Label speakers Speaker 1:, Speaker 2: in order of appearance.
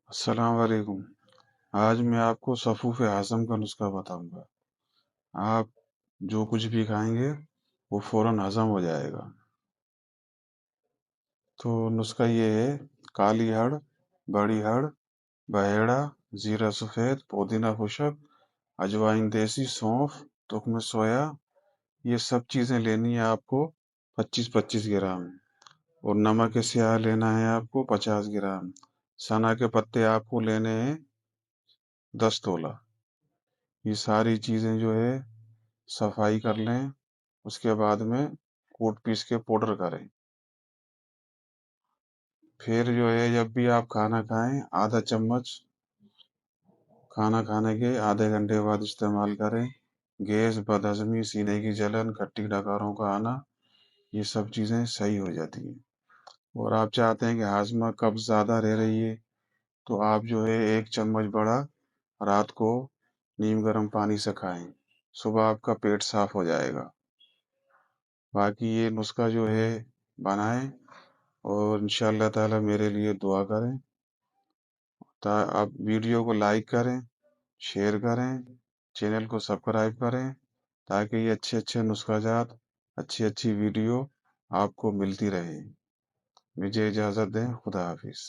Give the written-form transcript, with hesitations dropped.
Speaker 1: السلام علیکم۔ آج میں آپ کو صفوف ہضم کا نسخہ بتاؤں گا۔ آپ جو کچھ بھی کھائیں گے وہ فوراً ہضم ہو جائے گا۔ تو نسخہ یہ ہے: کالی ہڑ، بڑی ہڑ، بہیڑا، زیرہ سفید، پودینہ خشک، اجوائن دیسی، سونف، تخم سویا، یہ سب چیزیں لینی ہے آپ کو 25-25 گرام، اور نمک سیاہ لینا ہے آپ کو 50 گرام۔ سنا کے پتے آپ کو لینے ہیں 10 تولہ۔ یہ ساری چیزیں جو ہے صفائی کر لیں، اس کے بعد میں کوٹ پیس کے پاؤڈر کریں۔ پھر جو ہے جب بھی آپ کھانا کھائیں، آدھا چمچ کھانا کھانے کے آدھے گھنٹے بعد استعمال کریں۔ گیس، بدہضمی، سینے کی جلن، کھٹی ڈکاروں کا آنا، یہ سب چیزیں صحیح ہو جاتی ہیں۔ اور آپ چاہتے ہیں کہ ہاضمہ قبض زیادہ رہ رہی ہے تو آپ جو ہے 1 چمچ بڑا رات کو نیم گرم پانی سے کھائیں، صبح آپ کا پیٹ صاف ہو جائے گا۔ باقی یہ نسخہ جو ہے بنائیں اور انشاءاللہ تعالی میرے لیے دعا کریں۔ آپ ویڈیو کو لائک کریں، شیئر کریں، چینل کو سبسکرائب کریں، تاکہ یہ اچھے نسخہ جات، اچھی ویڈیو آپ کو ملتی رہے۔ مجھے اجازت دیں، خدا حافظ۔